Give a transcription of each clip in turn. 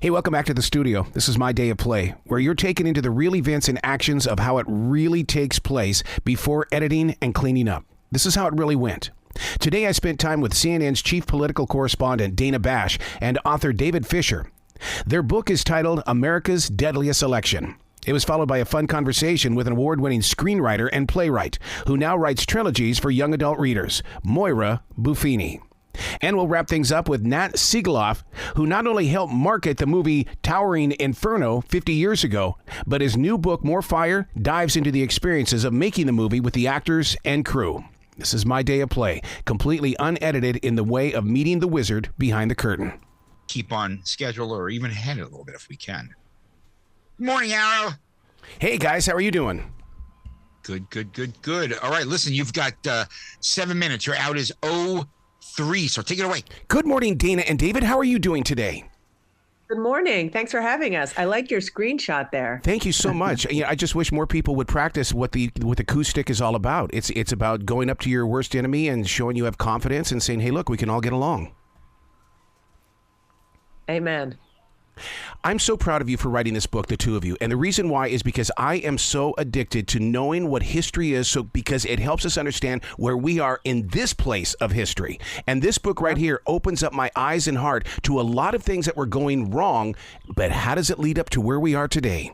Hey, welcome back to the studio. This is My Day of Play, where you're taken into the real events and actions of how it really takes place before editing and cleaning up. This is how it really went. Today, I spent time with CNN's chief political correspondent, Dana Bash, and author David Fisher. Their book is titled America's Deadliest Election. It was followed by a fun conversation with an award-winning screenwriter and playwright who now writes trilogies for young adult readers, Moira Buffini. And we'll wrap things up with Nat Segaloff, who not only helped market the movie Towering Inferno 50 years ago, but his new book, More Fire, dives into the experiences of making the movie with the actors and crew. This is My Day of Play, completely unedited in the way of meeting the wizard behind the curtain. Keep on schedule or even ahead a little bit if we can. Morning, Arrow. Hey, guys, how are you doing? Good. All right, listen, you've got 7 minutes. Your out is 03, so take it away. Good morning, Dana and David. How are you doing today? Good morning. Thanks for having us. I like your screenshot there. Thank you so much. I just wish more people would practice what the acoustic is all about. It's about going up to your worst enemy and showing you have confidence and saying, hey, look, we can all get along. Amen. I'm so proud of you for writing this book, the two of you. And the reason why is because I am so addicted to knowing what history is, because it helps us understand where we are in this place of history. And this book right here opens up my eyes and heart to a lot of things that were going wrong, but how does it lead up to where we are today?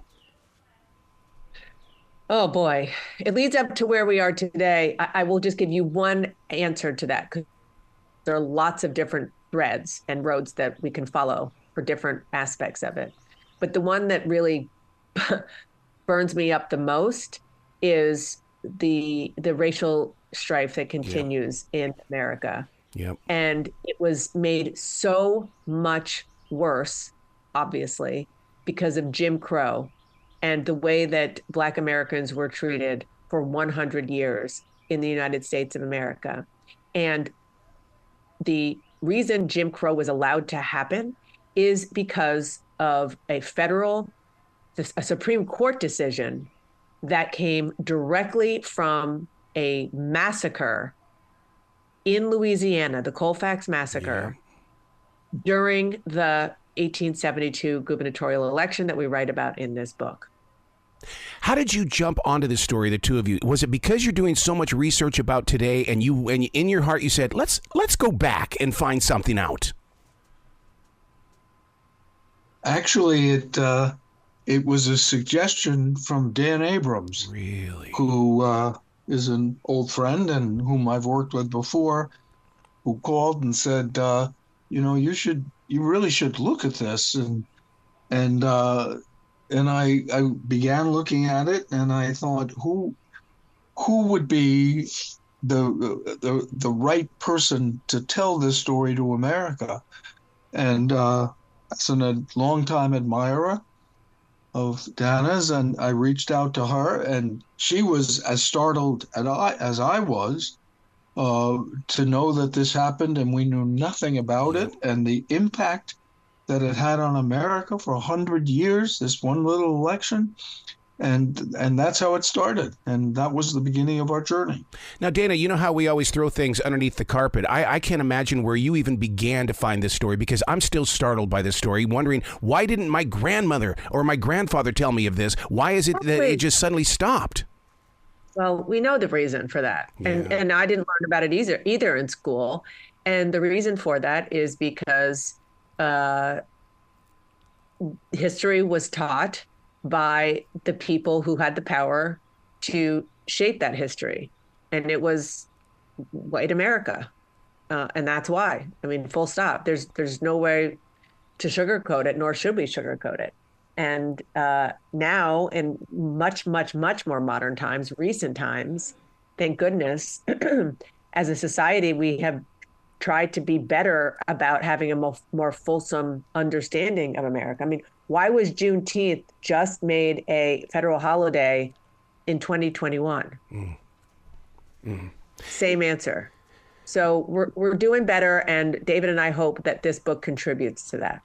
Oh, boy. It leads up to where we are today. I will just give you one answer to that, because there are lots of different threads and roads that we can follow for different aspects of it. But the one that really burns me up the most is the racial strife that continues in America. Yep. And it was made so much worse, obviously, because of Jim Crow and the way that Black Americans were treated for 100 years in the United States of America. And the reason Jim Crow was allowed to happen is because of a Supreme Court decision that came directly from a massacre in Louisiana, the Colfax Massacre, during the 1872 gubernatorial election that we write about in this book. How did you jump onto this story, the two of you? Was it because you're doing so much research about today and in your heart you said, let's go back and find something out? Actually, it was a suggestion from Dan Abrams, really, who is an old friend and whom I've worked with before, who called and said, you really should look at this, and I began looking at it, and I thought, who would be the right person to tell this story to America, and as a longtime admirer of Dana's, and I reached out to her, and she was as startled as I was to know that this happened, and we knew nothing about it, and the impact that it had on America for 100 years, this one little election. And that's how it started. And that was the beginning of our journey. Now, Dana, you know how we always throw things underneath the carpet. I can't imagine where you even began to find this story, because I'm still startled by this story, wondering, why didn't my grandmother or my grandfather tell me of this? Why is it that it just suddenly stopped? Well, we know the reason for that. And I didn't learn about it either in school. And the reason for that is because history was taught by the people who had the power to shape that history. And it was white America. And that's why. I mean, full stop. There's no way to sugarcoat it, nor should we sugarcoat it. And now, in much, much, much more modern times, recent times, thank goodness, as a society, we have tried to be better about having a more fulsome understanding of America. I mean, why was Juneteenth just made a federal holiday in 2021? Same answer. So we're doing better, and David and I hope that this book contributes to that.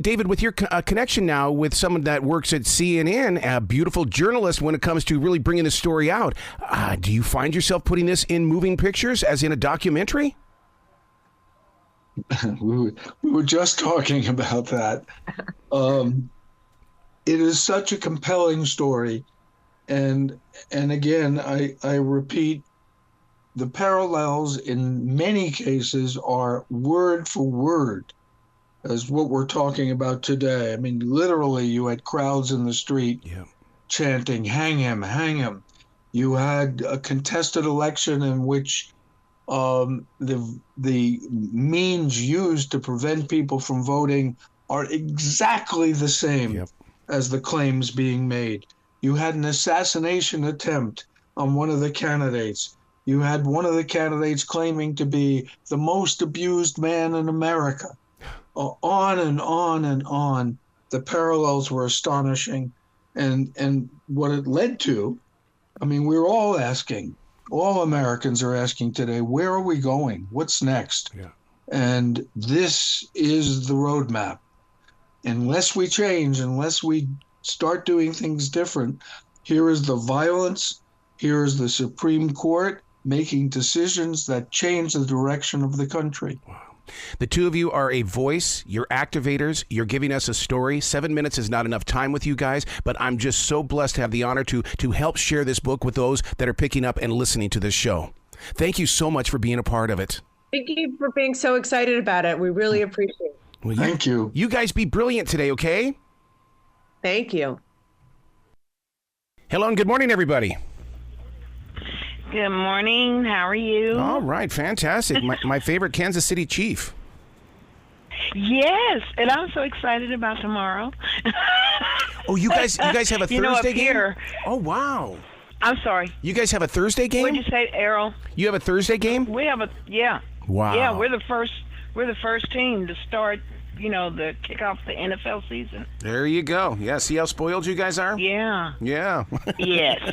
David, with your connection now with someone that works at CNN, a beautiful journalist when it comes to really bringing the story out, do you find yourself putting this in moving pictures, as in a documentary? We were just talking about that. Um, it is such a compelling story, and again, I repeat, the parallels in many cases are word for word as what we're talking about today. I mean, literally, you had crowds in the street chanting, "Hang him, hang him." You had a contested election in which the means used to prevent people from voting are exactly the same as the claims being made. You had an assassination attempt on one of the candidates. You had one of the candidates claiming to be the most abused man in America. On and on and on. The parallels were astonishing. And what it led to, I mean, we're all asking, all Americans are asking today, where are we going? What's next? And this is the roadmap. Unless we change, unless we start doing things different, here is the violence, here is the Supreme Court making decisions that change the direction of the country. Wow. The two of you are a voice. You're activators. You're giving us a story. 7 minutes is not enough time with you guys, but I'm just so blessed to have the honor to help share this book with those that are picking up and listening to this show. Thank you so much for being a part of it. Thank you for being so excited about it. We really appreciate it. Well, Thank you. You guys be brilliant today, okay? Thank you. Hello and good morning, everybody. Good morning. How are you? All right, fantastic. My favorite Kansas City Chief. Yes, and I'm so excited about tomorrow. Oh, you guys have a Thursday game? Here, oh, wow. I'm sorry. You guys have a Thursday game? What did you say, Errol? You have a Thursday game? We have a Wow. Yeah, we're the first team to start, the kick off the NFL season. There you go. Yeah, see how spoiled you guys are? Yeah. Yeah. Yes.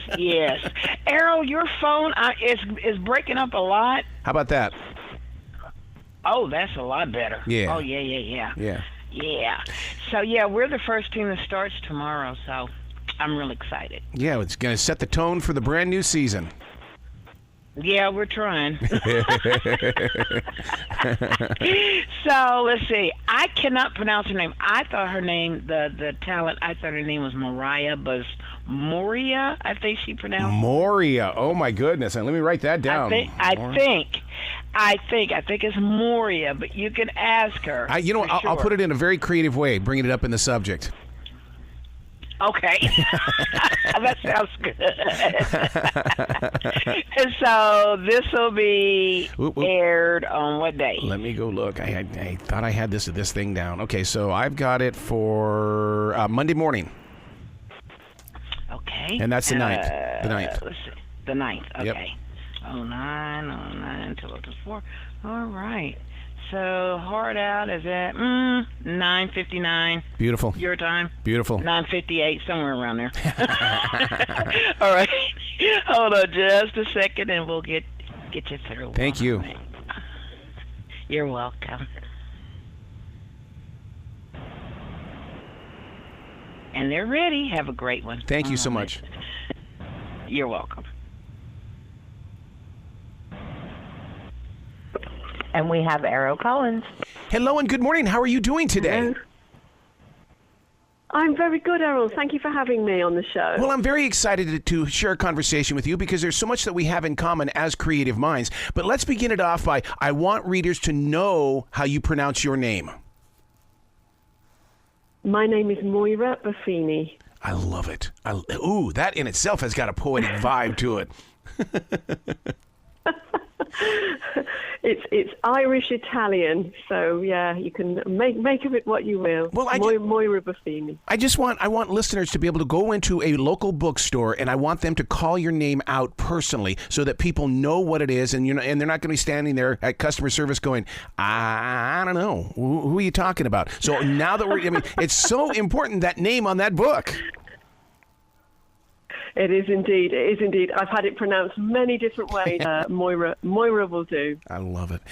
Errol, your phone is breaking up a lot. How about that? Oh, that's a lot better. Yeah. Oh, yeah. Yeah. Yeah. So, we're the first team that starts tomorrow, so I'm real excited. Yeah, it's going to set the tone for the brand new season. Yeah, we're trying. So, let's see. I cannot pronounce her name. I thought her name, the talent, I thought her name was Moria, I think she pronounced. Moria. Oh, my goodness. And let me write that down. I think it's Moria, but you can ask her. I'll put it in a very creative way, bringing it up in the subject. Okay. That sounds good. And so this will be aired on what day? Let me go look. I thought I had this thing down. Okay, so I've got it for Monday morning. Okay. And that's the 9th. The 9th. Let's see. The 9th. Okay. Yep. 09 until 04. All right. So hard out is at 9:59. Beautiful. Your time. Beautiful. 9:58, somewhere around there. All right. Hold on just a second, and we'll get you through. Thank you. You're welcome. And they're ready. Have a great one. Thank you so much. You're welcome. And we have Errol Collins. Hello and good morning. How are you doing today? Hello. I'm very good, Errol. Thank you for having me on the show. Well, I'm very excited to share a conversation with you because there's so much that we have in common as creative minds. But let's begin it off by, I want readers to know how you pronounce your name. My name is Moira Buffini. I love it. Ooh, that in itself has got a poetic vibe to it. It's Irish Italian, so yeah, you can make of it what you will. Well, Moira Buffini. I want listeners to be able to go into a local bookstore, and I want them to call your name out personally, so that people know what it is, and and they're not going to be standing there at customer service going, I don't know, who are you talking about? So now that it's so important, that name on that book. It is indeed. I've had it pronounced many different ways. Moira will do. I love it.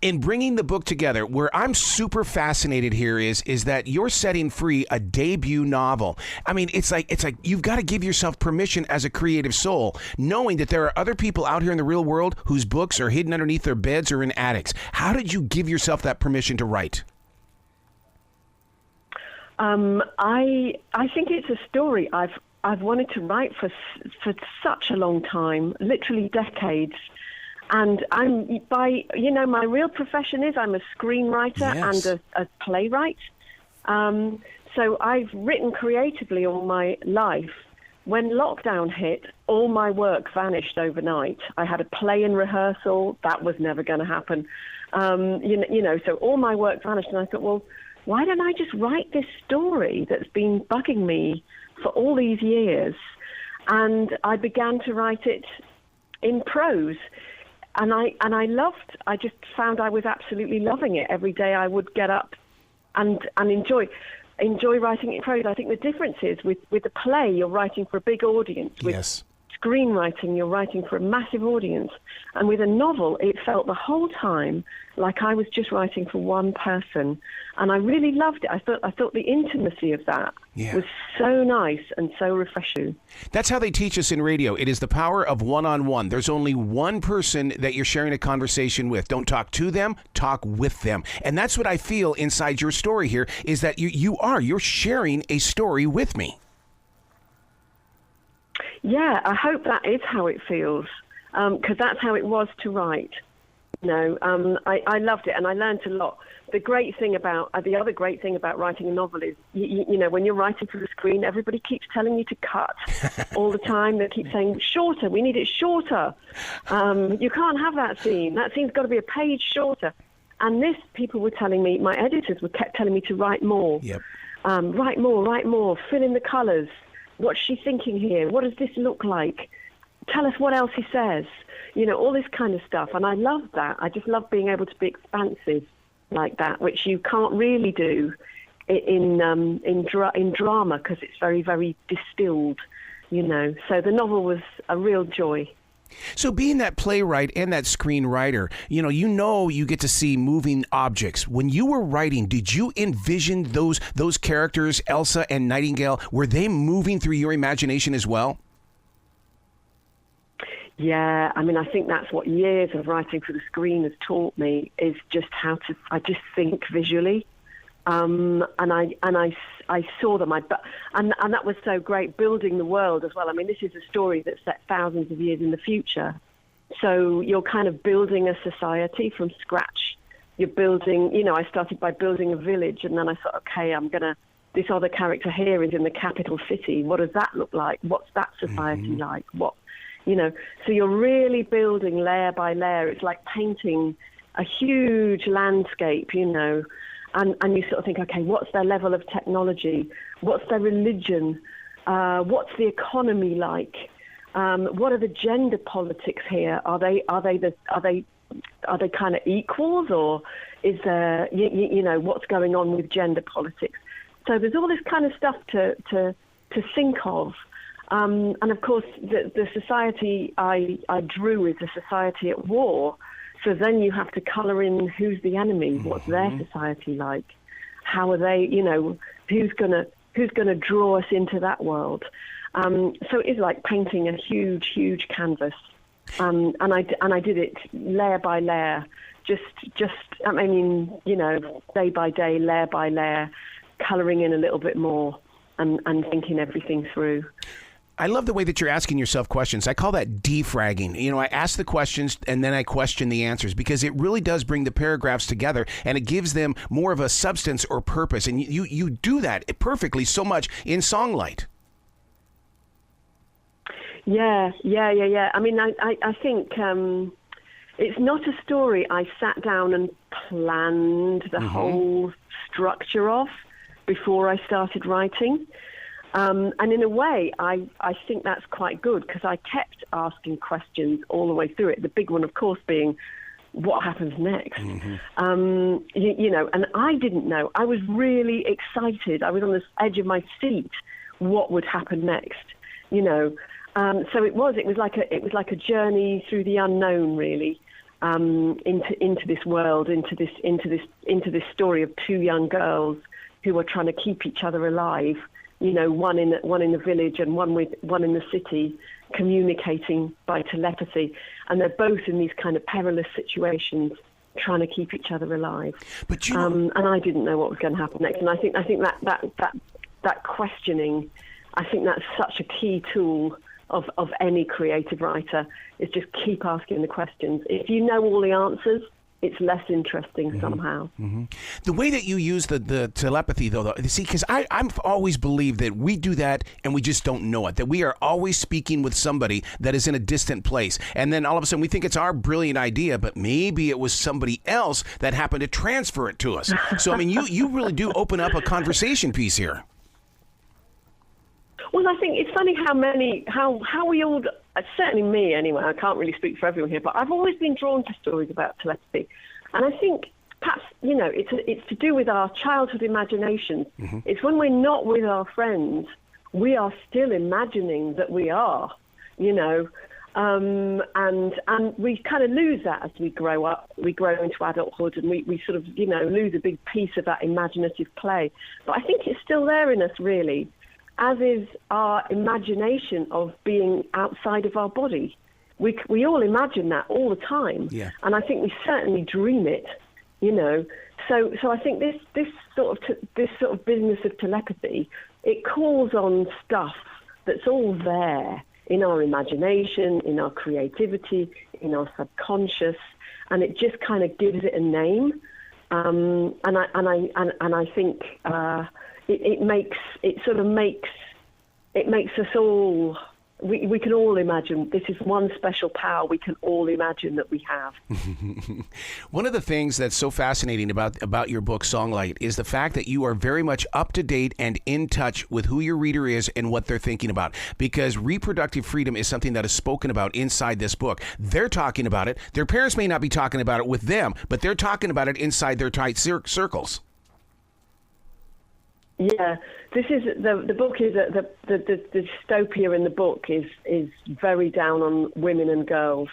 In bringing the book together, where I'm super fascinated here is that you're setting free a debut novel. I mean, it's like you've got to give yourself permission as a creative soul, knowing that there are other people out here in the real world whose books are hidden underneath their beds or in attics. How did you give yourself that permission to write? I think it's a story I've wanted to write for such a long time, literally decades. And my real profession is I'm a screenwriter and a playwright. So I've written creatively all my life. When lockdown hit, all my work vanished overnight. I had a play in rehearsal. That was never going to happen. So all my work vanished. And I thought, well, why don't I just write this story that's been bugging me for all these years? And I began to write it in prose. And I just found I was absolutely loving it. Every day I would get up and enjoy writing in prose. I think the difference is with a play, you're writing for a big audience. With screenwriting, you're writing for a massive audience. And with a novel, it felt the whole time like I was just writing for one person. And I really loved it. I thought the intimacy of that was so nice and so refreshing. That's how they teach us in radio. It is the power of one-on-one. There's only one person that you're sharing a conversation with. Don't talk to them, talk with them. And that's what I feel inside your story here, is that you're sharing a story with me. Yeah, I hope that is how it feels, because that's how it was to write. I loved it and I learned a lot. The other great thing about writing a novel is, when you're writing for the screen, everybody keeps telling you to cut all the time. They keep saying, shorter, we need it shorter. You can't have that scene. That scene's got to be a page shorter. And people were telling me, my editors kept telling me to write more. Yep. Write more, fill in the colours. What's she thinking here? What does this look like? Tell us what else he says. All this kind of stuff. And I love that. I just love being able to be expansive like that, which you can't really do in drama because it's very, very distilled, So the novel was a real joy. So being that playwright and that screenwriter, you get to see moving objects. When you were writing, did you envision those characters, Elsa and Nightingale, were they moving through your imagination as well? Yeah, I think that's what years of writing for the screen has taught me, is just I just think visually. And I saw them. And that was so great, building the world as well. This is a story that's set thousands of years in the future. So you're kind of building a society from scratch. You're building, I started by building a village, and then I thought, okay, this other character here is in the capital city. What does that look like? What's that society like? So you're really building layer by layer. It's like painting a huge landscape, And you sort of think, okay, what's their level of technology? What's their religion? What's the economy like? What are the gender politics here? Are they kind of equals, or is there what's going on with gender politics? So there's all this kind of stuff to think of. And of course, the society I drew is a society at war. So then you have to colour in who's the enemy, what's their society like, how are they, who's gonna draw us into that world. So it's like painting a huge, huge canvas, and I did it layer by layer, just day by day, layer by layer, colouring in a little bit more, and thinking everything through. I love the way that you're asking yourself questions. I call that defragging. I ask the questions and then I question the answers, because it really does bring the paragraphs together and it gives them more of a substance or purpose. And you do that perfectly so much in Songlight. Yeah. I think it's not a story I sat down and planned the whole structure of before I started writing. And in a way, I think that's quite good, because I kept asking questions all the way through it. The big one, of course, being what happens next. And I didn't know. I was really excited. I was on the edge of my seat. What would happen next? So it was like a journey through the unknown, really. into this world, into this story of two young girls who are trying to keep each other alive. One in the village and one in the city, communicating by telepathy, and they're both in these kind of perilous situations, trying to keep each other alive. But and I didn't know what was going to happen next, and I think that questioning, I think that's such a key tool of any creative writer, is just keep asking the questions. If you know all the answers, it's less interesting somehow. Mm-hmm. The way that you use the telepathy, though, see, because I've always believed that we do that and we just don't know it, that we are always speaking with somebody that is in a distant place. And then all of a sudden we think it's our brilliant idea, but maybe it was somebody else that happened to transfer it to us. So, I mean, you really do open up a conversation piece here. Well, I think it's funny how we all, certainly me anyway, I can't really speak for everyone here, but I've always been drawn to stories about telepathy. And I think perhaps, it's to do with our childhood imagination. Mm-hmm. It's when we're not with our friends, we are still imagining that we are, and we kind of lose that as we grow up. We grow into adulthood and we sort of, lose a big piece of that imaginative play. But I think it's still there in us, really, as is our imagination of being outside of our body. We all imagine that all the time, and I think we certainly dream it, So I think this sort of business of telepathy, it calls on stuff that's all there in our imagination, in our creativity, in our subconscious, and it just kind of gives it a name. And I think it makes us all. We can all imagine this is one special power we can all imagine that we have. One of the things that's so fascinating about your book, Songlight, is the fact that you are very much up to date and in touch with who your reader is and what they're thinking about. Because reproductive freedom is something that is spoken about inside this book. They're talking about it. Their parents may not be talking about it with them, but they're talking about it inside their tight circles. Yeah, this is the book is the dystopia in the book is very down on women and girls,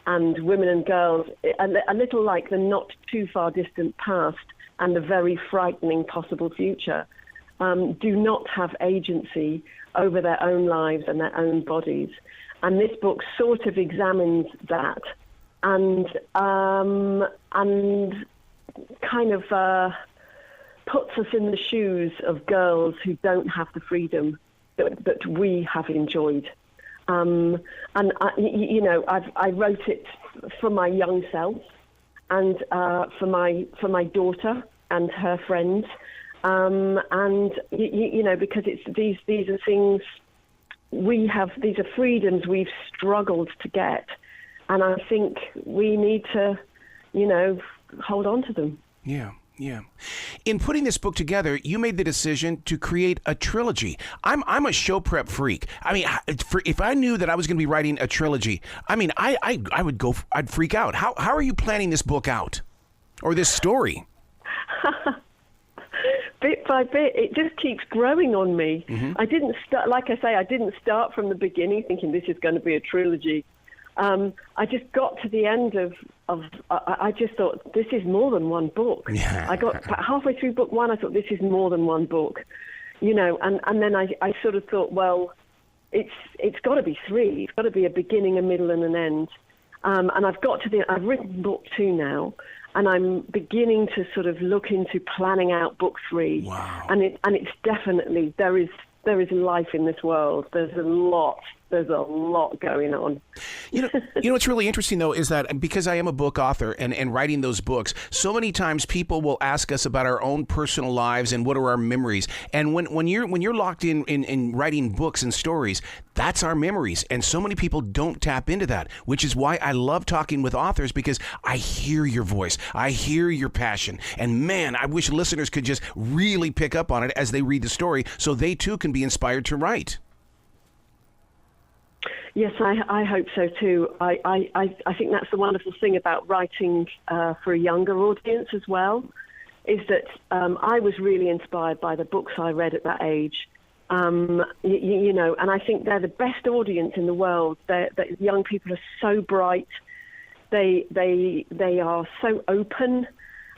and women and girls a little like the not too far distant past and the very frightening possible future, do not have agency over their own lives and their own bodies, and this book sort of examines that and kind of. Puts us in the shoes of girls who don't have the freedom that we have enjoyed. And I wrote it for my young self and for my daughter and her friends, and because it's these are things these are freedoms we've struggled to get, and I think we need to hold on to them. Yeah. Yeah. In putting this book together, you made the decision to create a trilogy. I'm a show prep freak. I mean, if I knew that I was going to be writing a trilogy, I mean, I'd freak out. How are you planning this book out, or this story? Bit by bit, it just keeps growing on me. Mm-hmm. I didn't start from the beginning thinking this is going to be a trilogy. I just got to the end of I just thought, this is more than one book. Yeah. I got halfway through book one, I thought, this is more than one book, and then I sort of thought, well, it's got to be three. It's got to be a beginning, a middle, and an end. And I've written book two now, and I'm beginning to sort of look into planning out book three. Wow. And it's definitely, there is life in this world. There's a lot going on. What's really interesting, though, is that because I am a book author and writing those books, so many times people will ask us about our own personal lives and what are our memories. And when you're locked in writing books and stories, that's our memories. And so many people don't tap into that, which is why I love talking with authors, because I hear your voice. I hear your passion. And man, I wish listeners could just really pick up on it as they read the story so they too can be inspired to write. Yes, I hope so too. I think that's the wonderful thing about writing for a younger audience as well, is that I was really inspired by the books I read at that age. And I think they're the best audience in the world. That young people are so bright. they are so open,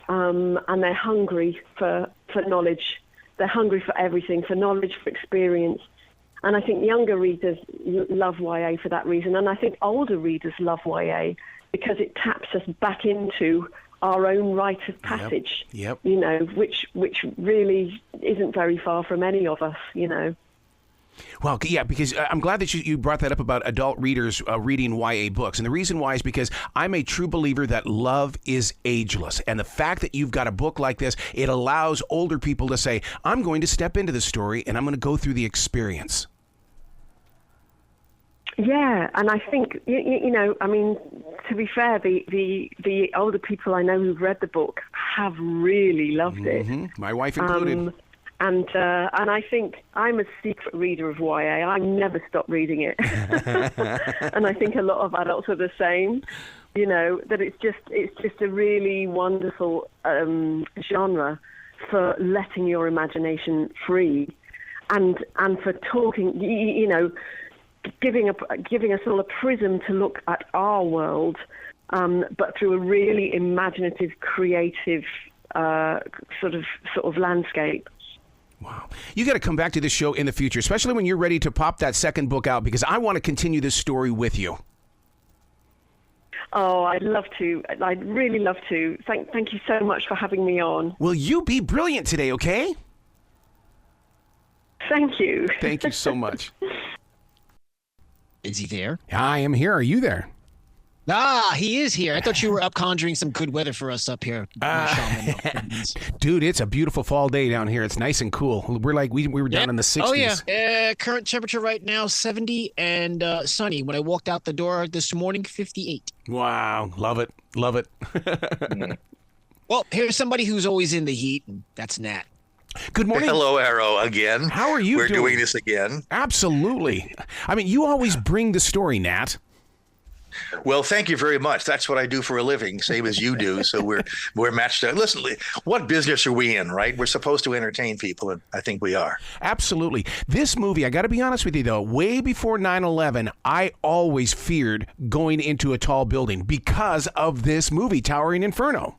and they're hungry for knowledge. They're hungry for everything, for knowledge, for experience. And I think younger readers love YA for that reason. And I think older readers love YA because it taps us back into our own rite of passage, Yep. you know, which really isn't very far from any of us, you know. Well, yeah, because I'm glad that you brought that up about adult readers reading YA books. And the reason why is because I'm a true believer that love is ageless. And the fact that you've got a book like this, it allows older people to say, I'm going to step into the story and I'm going to go through the experience. Yeah, and I think, you know, I mean, to be fair, the older people I know who've read the book have really loved it. My wife included. And I think I'm a secret reader of YA. I never stop reading it. And I think a lot of adults are the same, you know, that it's just a really wonderful genre for letting your imagination free and for talking, you know, giving us all a prism to look at our world, but through a really imaginative, creative sort of landscape. Wow. You got to come back to this show in the future, especially when you're ready to pop that second book out, because I want to continue this story with you. Oh, I'd love to. I'd really love to. Thank you so much for having me on. Will you be brilliant today, okay? Thank you. Thank you so much. Is he there? I am here. Are you there? Ah, he is here. I thought you were up conjuring some good weather for us up here. Dude, it's a beautiful fall day down here. It's nice and cool. We're like, we were down in the 60s. Oh, yeah. Current temperature right now, 70 and sunny. When I walked out the door this morning, 58. Wow. Love it. Love it. Well, here's somebody who's always in the heat, and that's Nat. Good morning. Hello, Arrow, again. How are you We're doing? doing this again. Absolutely. I mean, you always bring the story, Nat. Well, thank you very much. That's what I do for a living, same as you do. So we're matched up. Listen, what business are we in, right? We're supposed to entertain people, and I think we are. Absolutely. This movie, I got to be honest with you, though, way before 9/11, I always feared going into a tall building because of this movie, Towering Inferno.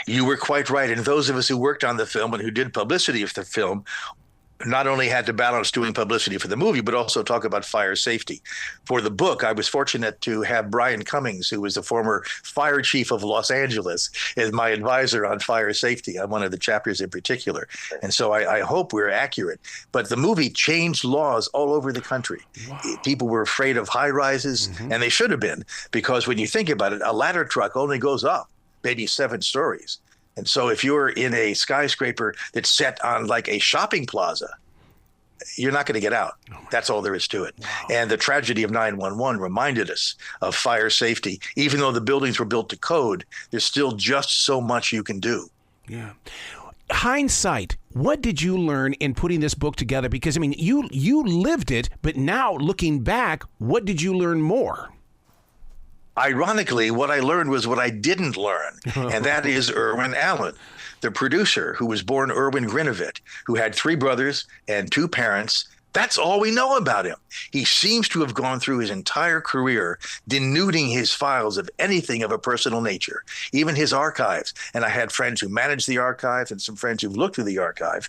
You were quite right. And those of us who worked on the film and who did publicity of the film not only had to balance doing publicity for the movie, but also talk about fire safety. For the book, I was fortunate to have Brian Cummings, who was the former fire chief of Los Angeles, as my advisor on fire safety on one of the chapters in particular. And so I hope we're accurate. But the movie changed laws all over the country. Wow. People were afraid of high rises, and they should have been, because when you think about it, a ladder truck only goes up maybe 7 stories. And so if you're in a skyscraper that's set on like a shopping plaza, you're not going to get out. That's all there is to it. Wow. And the tragedy of 9/11 reminded us of fire safety. Even though the buildings were built to code, there's still just so much you can do. Yeah. Hindsight, what did you learn in putting this book together? Because, I mean, you lived it, but now looking back, what did you learn more? Ironically, what I learned was what I didn't learn, and that is Irwin Allen, the producer who was born Irwin Grinovit, who had 3 brothers and 2 parents. That's all we know about him. He seems to have gone through his entire career denuding his files of anything of a personal nature, even his archives. And I had friends who managed the archive and some friends who've looked through the archive.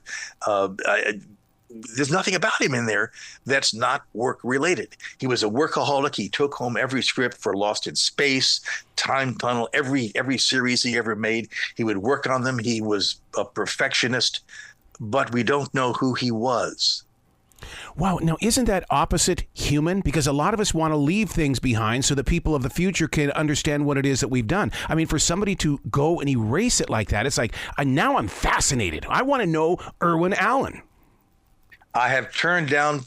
There's nothing about him in there that's not work related. He was a workaholic. He took home every script for Lost in Space, Time Tunnel, every series he ever made. He would work on them. He was a perfectionist, but we don't know who he was. Wow. Now, isn't that opposite human? Because a lot of us want to leave things behind so that people of the future can understand what it is that we've done. I mean, for somebody to go and erase it like that, it's like, now I'm fascinated. I want to know Irwin Allen. I have turned down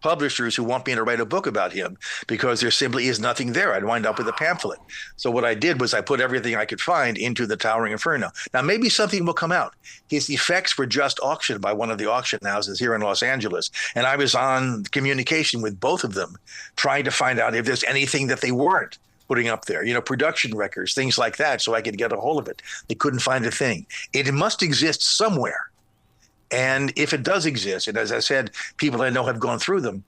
publishers who want me to write a book about him because there simply is nothing there. I'd wind up with a pamphlet. So what I did was I put everything I could find into the Towering Inferno. Now, maybe something will come out. His effects were just auctioned by one of the auction houses here in Los Angeles. And I was on communication with both of them, trying to find out if there's anything that they weren't putting up there, production records, things like that, so I could get a hold of it. They couldn't find a thing. It must exist somewhere. And if it does exist, and as I said, people I know have gone through them,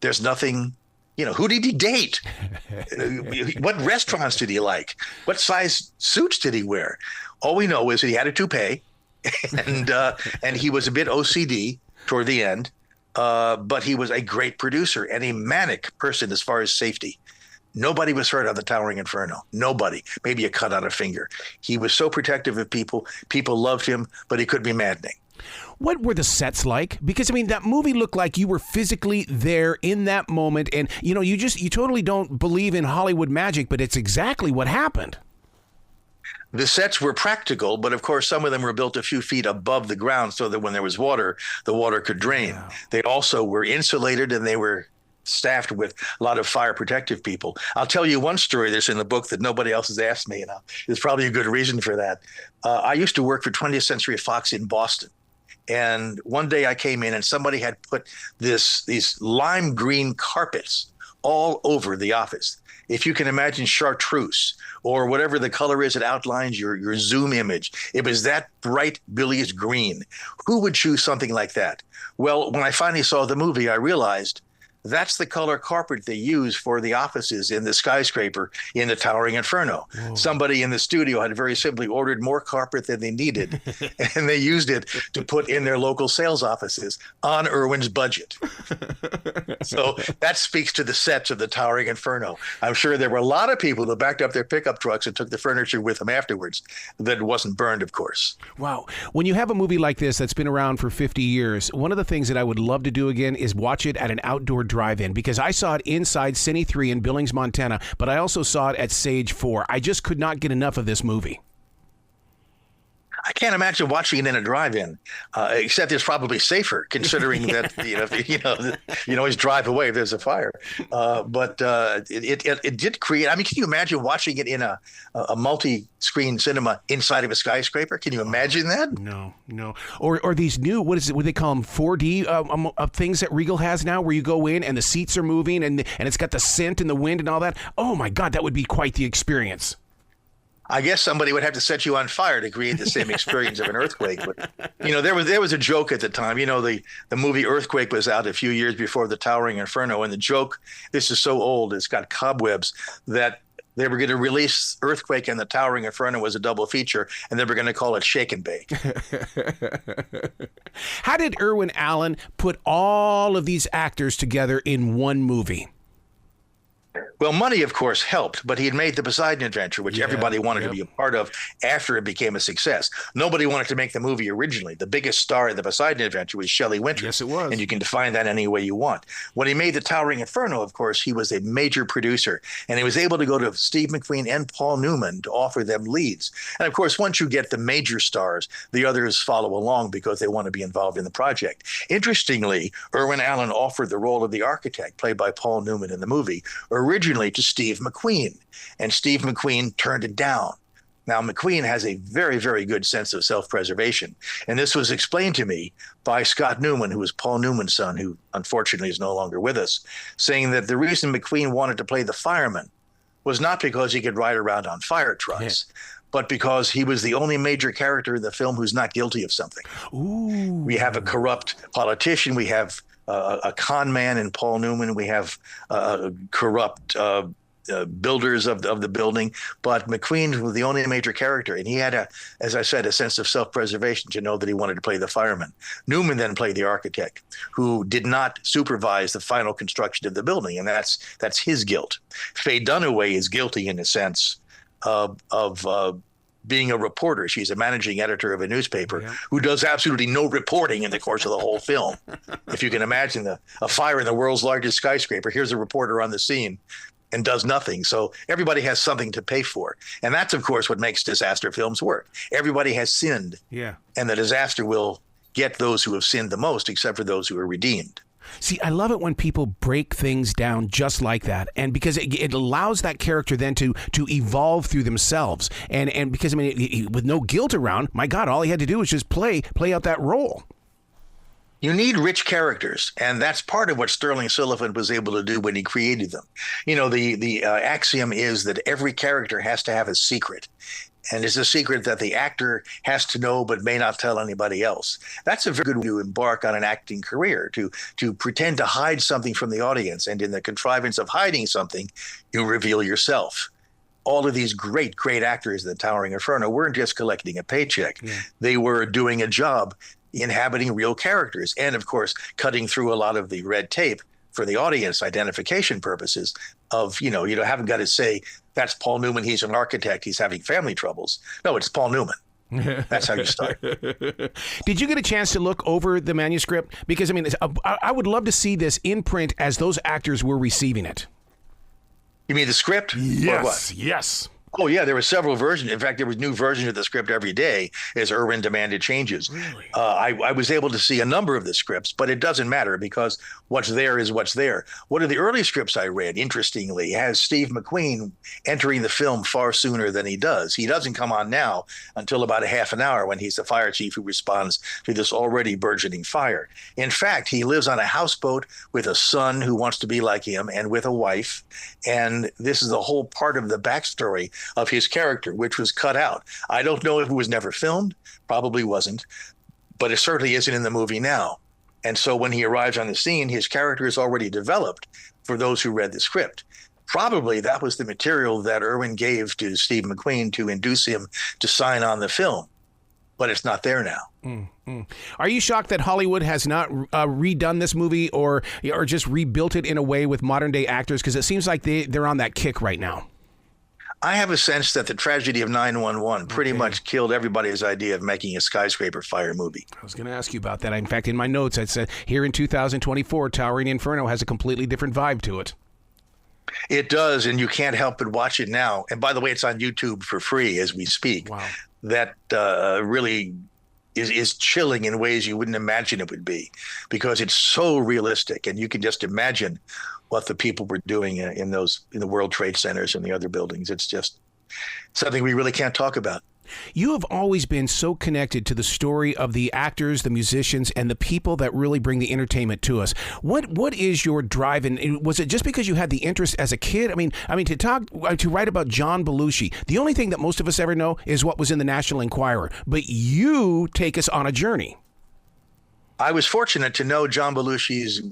there's nothing Who did he date? What restaurants did he like? What size suits did he wear? All we know is that he had a toupee, and he was a bit OCD toward the end, but he was a great producer and a manic person as far as safety. Nobody was hurt on the Towering Inferno. Nobody. Maybe a cut on a finger. He was so protective of people. People loved him, but he could be maddening. What were the sets like? Because, that movie looked like you were physically there in that moment. And, you totally don't believe in Hollywood magic, but it's exactly what happened. The sets were practical, but of course, some of them were built a few feet above the ground so that when there was water, the water could drain. Yeah. They also were insulated, and they were staffed with a lot of fire protective people. I'll tell you one story that's in the book that nobody else has asked me, and there's probably a good reason for that. I used to work for 20th Century Fox in Boston. And one day I came in and somebody had put these lime green carpets all over the office. If you can imagine chartreuse or whatever the color is that outlines your Zoom image, it was that bright bilious green. Who would choose something like that? Well, when I finally saw the movie, I realized that's the color carpet they use for the offices in the skyscraper in the Towering Inferno. Whoa. Somebody in the studio had very simply ordered more carpet than they needed, and they used it to put in their local sales offices on Irwin's budget. So that speaks to the sets of the Towering Inferno. I'm sure there were a lot of people who backed up their pickup trucks and took the furniture with them afterwards. That wasn't burned, of course. Wow. When you have a movie like this that's been around for 50 years, one of the things that I would love to do again is watch it at an outdoor drive-in, because I saw it inside Cine 3 in Billings, Montana, but I also saw it at Sage 4. I just could not get enough of this movie. I can't imagine watching it in a drive-in, except it's probably safer, considering that you always drive away if there's a fire. But it did create. Can you imagine watching it in a multi-screen cinema inside of a skyscraper? Can you imagine that? No. Or these new, what they call them, 4D things that Regal has now, where you go in and the seats are moving and it's got the scent and the wind and all that. Oh my God, that would be quite the experience. I guess somebody would have to set you on fire to create the same experience of an earthquake. But, there was a joke at the time. The movie Earthquake was out a few years before the Towering Inferno. And the joke, this is so old, it's got cobwebs, that they were going to release Earthquake and the Towering Inferno as a double feature, and they were going to call it Shake and Bake. How did Irwin Allen put all of these actors together in one movie? Well, money, of course, helped, but he had made the Poseidon Adventure, which everybody wanted to be a part of after it became a success. Nobody wanted to make the movie originally. The biggest star in the Poseidon Adventure was Shelley Winters. Yes, it was. And you can define that any way you want. When he made the Towering Inferno, of course, he was a major producer, and he was able to go to Steve McQueen and Paul Newman to offer them leads. And, of course, once you get the major stars, the others follow along because they want to be involved in the project. Interestingly, Irwin Allen offered the role of the architect, played by Paul Newman in the movie, originally to Steve McQueen, and Steve McQueen turned it down. Now, McQueen has a very, very good sense of self-preservation, and this was explained to me by Scott Newman, who was Paul Newman's son, who unfortunately is no longer with us, saying that the reason McQueen wanted to play the fireman was not because he could ride around on fire trucks, but because he was the only major character in the film who's not guilty of something. Ooh. We have a corrupt politician, we have a con man in Paul Newman. We have corrupt builders of the building, but McQueen was the only major character, and he had as I said, a sense of self-preservation to know that he wanted to play the fireman. Newman then played the architect, who did not supervise the final construction of the building, and that's his guilt. Faye Dunaway is guilty in a sense of being a reporter. She's a managing editor of a newspaper who does absolutely no reporting in the course of the whole film. If you can imagine a fire in the world's largest skyscraper, here's a reporter on the scene and does nothing. So everybody has something to pay for. And that's, of course, what makes disaster films work. Everybody has sinned. Yeah. And the disaster will get those who have sinned the most, except for those who are redeemed. See, I love it when people break things down just like that, and because it allows that character then to evolve through themselves, and because with no guilt around, my God, all he had to do was just play out that role. You need rich characters, and that's part of what Sterling Sullivan was able to do when he created them. The axiom is that every character has to have a secret. And it's a secret that the actor has to know but may not tell anybody else. That's a very good way to embark on an acting career, to pretend to hide something from the audience. And in the contrivance of hiding something, you reveal yourself. All of these great, great actors in the Towering Inferno weren't just collecting a paycheck. Yeah. They were doing a job inhabiting real characters and, of course, cutting through a lot of the red tape for the audience identification purposes of, you haven't got to say, that's Paul Newman, he's an architect, he's having family troubles. No, it's Paul Newman. That's how you start. Did you get a chance to look over the manuscript? Because, I would love to see this in print as those actors were receiving it. You mean the script? Yes, or what? yes. Oh, yeah, there were several versions. In fact, there was new versions of the script every day as Irwin demanded changes. Really? I was able to see a number of the scripts, but it doesn't matter because what's there is what's there. One of the early scripts I read, interestingly, has Steve McQueen entering the film far sooner than he does. He doesn't come on now until about a half an hour when he's the fire chief who responds to this already burgeoning fire. In fact, he lives on a houseboat with a son who wants to be like him and with a wife. And this is the whole part of the backstory of his character, which was cut out. I don't know if it was never filmed, probably wasn't, but it certainly isn't in the movie now. And so when he arrives on the scene, his character is already developed for those who read the script. Probably that was the material that Irwin gave to Steve McQueen to induce him to sign on the film, but it's not there now. Mm-hmm. Are you shocked that Hollywood has not redone this movie or just rebuilt it in a way with modern day actors? Because it seems like they're on that kick right now. I have a sense that the tragedy of 9/11 pretty much killed everybody's idea of making a skyscraper fire movie. I was going to ask you about that. In fact, in my notes, I said here in 2024, Towering Inferno has a completely different vibe to it. It does, and you can't help but watch it now. And by the way, it's on YouTube for free as we speak. Wow. That really is chilling in ways you wouldn't imagine it would be, because it's so realistic, and you can just imagine what the people were doing in the World Trade Centers and the other buildings. It's just something we really can't talk about. You have always been so connected to the story of the actors, the musicians, and the people that really bring the entertainment to us. What is your drive? And was it just because you had the interest as a kid? I mean, to write about John Belushi, the only thing that most of us ever know is what was in the National Enquirer. But you take us on a journey. I was fortunate to know John Belushi's,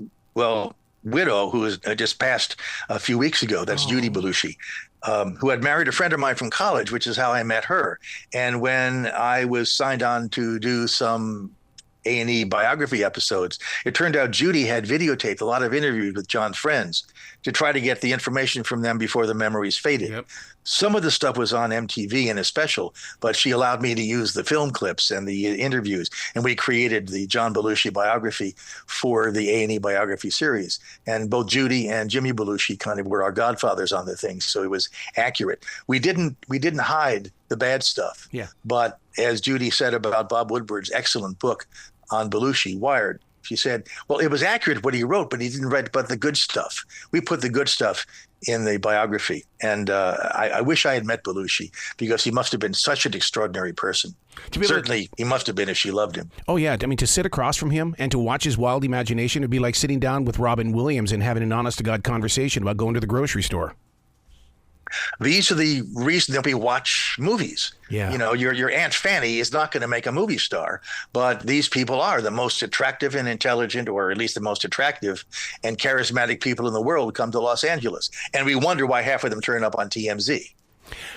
widow, who was just passed a few weeks ago. That's Judy Belushi. Who had married a friend of mine from college, which is how I met her. And when I was signed on to do some A&E biography episodes, it turned out Judy had videotaped a lot of interviews with John's friends to try to get the information from them before the memories faded. Yep. Some of the stuff was on MTV in a special, but she allowed me to use the film clips and the interviews, and we created the John Belushi biography for the A&E biography series. And both Judy and Jimmy Belushi kind of were our godfathers on the thing, so it was accurate. We didn't hide the bad stuff. Yeah. But as Judy said about Bob Woodward's excellent book on Belushi, Wired, she said, well, it was accurate what he wrote, but he didn't write about the good stuff. We put the good stuff in the biography. And I wish I had met Belushi, because he must have been such an extraordinary person. Certainly, he must have been if she loved him. Oh, yeah. I mean, to sit across from him and to watch his wild imagination, it'd be like sitting down with Robin Williams and having an honest-to-God conversation about going to the grocery store. These are the reasons that we watch movies. Yeah. Your Aunt Fanny is not going to make a movie star, but these people are the most attractive and intelligent, or at least the most attractive and charismatic people in the world come to Los Angeles. And we wonder why half of them turn up on TMZ.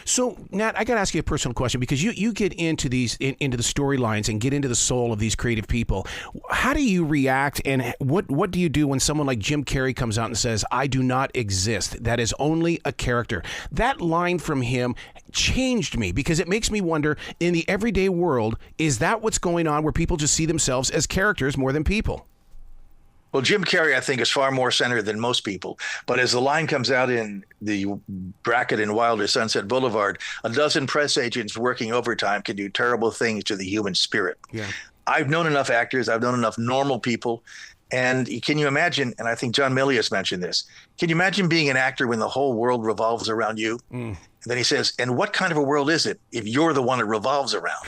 So, Nat, I got to ask you a personal question, because you get into into the storylines and get into the soul of these creative people. How do you react, and what do you do when someone like Jim Carrey comes out and says, "I do not exist. That is only a character"? That line from him changed me, because it makes me wonder, in the everyday world, is that what's going on, where people just see themselves as characters more than people? Well, Jim Carrey, I think, is far more centered than most people. But as the line comes out in the bracket in Wilder, Sunset Boulevard, a dozen press agents working overtime can do terrible things to the human spirit. Yeah. I've known enough actors. I've known enough normal people. And can you imagine, and I think John Milius mentioned this, can you imagine being an actor when the whole world revolves around you? And then he says, and what kind of a world is it if you're the one it revolves around?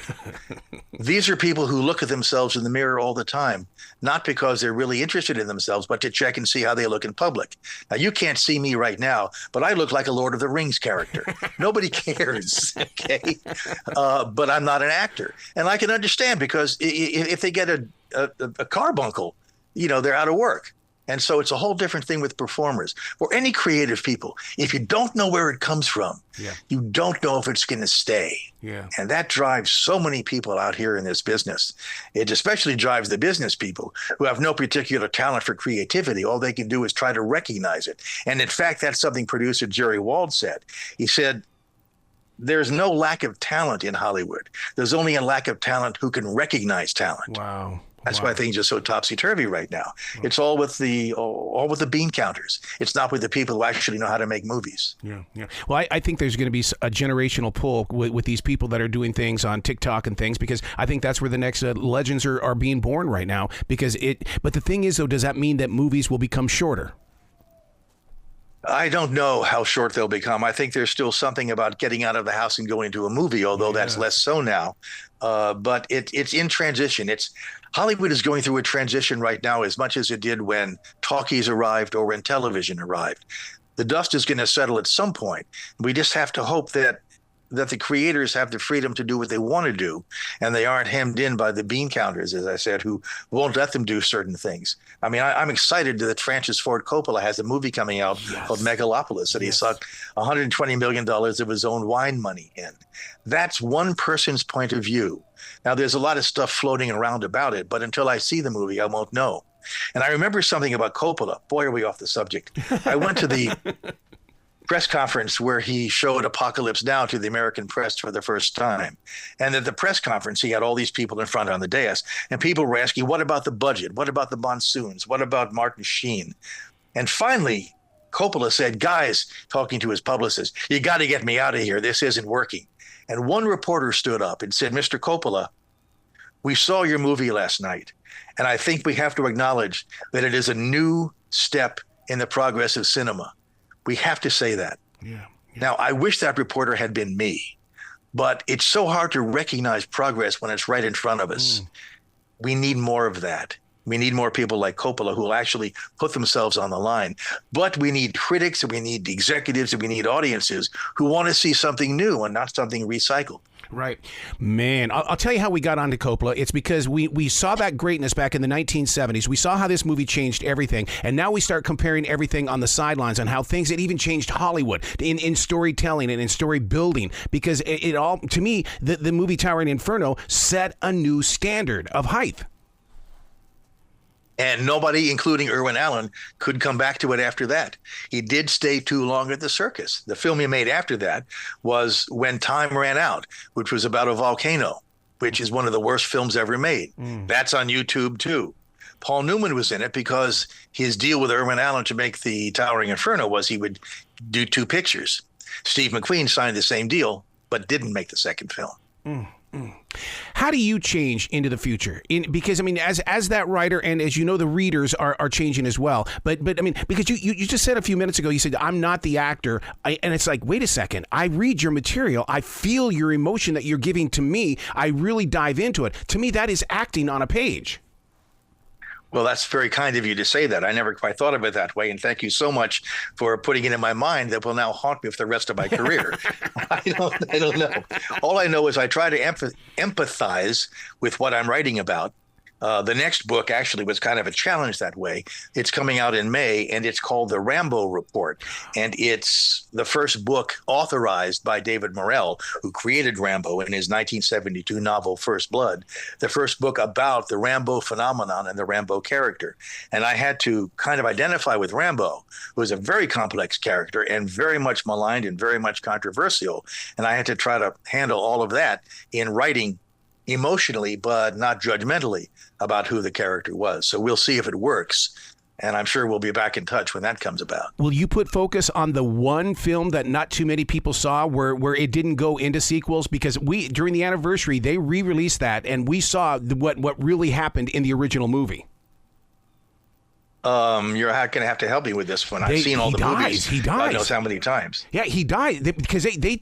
These are people who look at themselves in the mirror all the time, not because they're really interested in themselves, but to check and see how they look in public. Now, you can't see me right now, but I look like a Lord of the Rings character. Nobody cares, okay? But I'm not an actor. And I can understand, because if they get a carbuncle, they're out of work. And so it's a whole different thing with performers or any creative people. If you don't know where it comes from, you don't know if it's going to stay. Yeah. And that drives so many people out here in this business. It especially drives the business people who have no particular talent for creativity. All they can do is try to recognize it. And in fact, that's something producer Jerry Wald said. He said, there's no lack of talent in Hollywood. There's only a lack of talent who can recognize talent. Wow. That's why things are so topsy-turvy right now. It's all with the bean counters. It's not with the people who actually know how to make movies. Yeah. Well, I think there's going to be a generational pull with these people that are doing things on TikTok and things, because I think that's where the next legends are being born right now. But the thing is, though, does that mean that movies will become shorter? I don't know how short they'll become. I think there's still something about getting out of the house and going to a movie, although that's less so now. But it's in transition. Hollywood is going through a transition right now as much as it did when talkies arrived or when television arrived. The dust is going to settle at some point. We just have to hope that the creators have the freedom to do what they want to do, and they aren't hemmed in by the bean counters, as I said, who won't let them do certain things. I mean, I'm excited that Francis Ford Coppola has a movie coming out called Megalopolis that he sucked $120 million of his own wine money in. That's one person's point of view. Now, there's a lot of stuff floating around about it, but until I see the movie, I won't know. And I remember something about Coppola. Boy, are we off the subject. I went to the press conference where he showed Apocalypse Now to the American press for the first time. And at the press conference, he had all these people in front on the dais, and people were asking, what about the budget? What about the monsoons? What about Martin Sheen? And finally, Coppola said, guys, talking to his publicist, you got to get me out of here. This isn't working. And one reporter stood up and said, Mr. Coppola, we saw your movie last night, and I think we have to acknowledge that it is a new step in the progress of cinema. We have to say that. Yeah. Now, I wish that reporter had been me, but it's so hard to recognize progress when it's right in front of us. We need more of that. We need more people like Coppola who will actually put themselves on the line. But we need critics, and we need executives, and we need audiences who want to see something new and not something recycled. Right. Man, I'll tell you how we got onto Coppola. It's because we saw that greatness back in the 1970s. We saw how this movie changed everything. And now we start comparing everything on the sidelines on how things, it even changed Hollywood in storytelling and in story building. Because it all, to me, the movie Towner Inferno set a new standard of height. And nobody, including Irwin Allen, could come back to it after that. He did stay too long at the circus. The film he made after that was When Time Ran Out, which was about a volcano, which is one of the worst films ever made. That's on YouTube, too. Paul Newman was in it because his deal with Irwin Allen to make the Towering Inferno was he would do 2 pictures. Steve McQueen signed the same deal, but didn't make the second film. How do you change into the future? Because I mean, as that writer, and as you know, the readers are changing as well. But I mean, because you just said a few minutes ago, you said, I'm not the actor. And it's like, wait a second. I read your material. I feel your emotion that you're giving to me. I really dive into it. To me, that is acting on a page. Well, that's very kind of you to say that. I never quite thought of it that way. And thank you so much for putting it in my mind that will now haunt me for the rest of my career. I don't know. All I know is I try to empathize with what I'm writing about. The next book actually was kind of a challenge that way. It's coming out in May, and it's called The Rambo Report. And it's the first book authorized by David Morrell, who created Rambo in his 1972 novel First Blood, the first book about the Rambo phenomenon and the Rambo character. And I had to kind of identify with Rambo, who was a very complex character and very much maligned and very much controversial. And I had to try to handle all of that in writing emotionally, but not judgmentally, about who the character was. So we'll see if it works. And I'm sure we'll be back in touch when that comes about. Will you put focus on the one film that not too many people saw where it didn't go into sequels? Because during the anniversary, they re-released that, and we saw what really happened in the original movie. You're going to have to help me with this one. I've seen all the movies. He dies. God knows how many times. Yeah, he died because they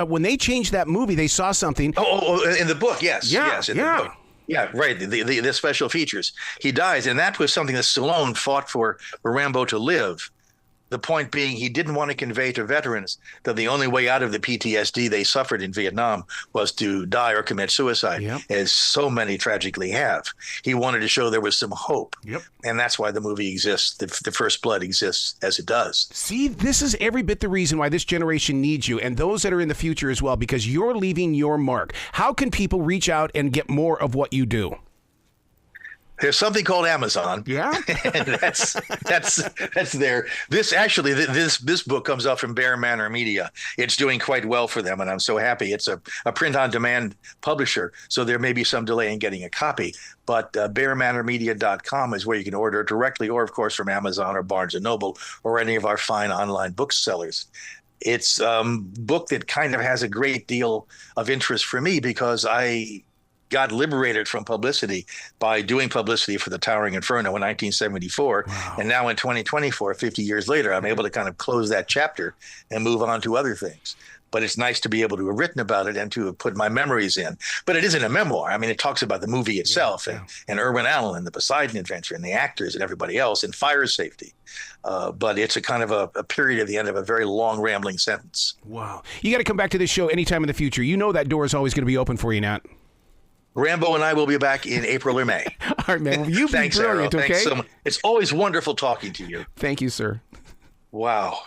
when they changed that movie, they saw something. Oh, in the book, yes. Yeah, yes, in the book. Yeah, right. The special features. He dies, and that was something that Stallone fought for Rambo to live. The point being, he didn't want to convey to veterans that the only way out of the PTSD they suffered in Vietnam was to die or commit suicide, as so many tragically have. He wanted to show there was some hope. And that's why the movie exists. The First Blood exists as it does. See, this is every bit the reason why this generation needs you and those that are in the future as well, because you're leaving your mark. How can people reach out and get more of what you do? There's something called Amazon. Yeah. And that's there. This book comes out from Bear Manor Media. It's doing quite well for them, and I'm so happy. It's a print-on-demand publisher, so there may be some delay in getting a copy. But bearmanormedia.com is where you can order it directly, or, of course, from Amazon or Barnes & Noble or any of our fine online booksellers. It's a book that kind of has a great deal of interest for me because I got liberated from publicity by doing publicity for the Towering Inferno in 1974. Wow. And now in 2024, 50 years later, I'm able to kind of close that chapter and move on to other things. But it's nice to be able to have written about it and to have put my memories in. But it isn't a memoir. I mean, it talks about the movie itself and Irwin Allen and the Poseidon Adventure and the actors and everybody else and fire safety. But it's a kind of a period at the end of a very long, rambling sentence. Wow. You got to come back to this show anytime in the future. You know that door is always going to be open for you, Nat. Rambo and I will be back in April or May. All right, man. Well, you've been brilliant, Arrow. okay? Thanks so much. It's always wonderful talking to you. Thank you, sir. Wow.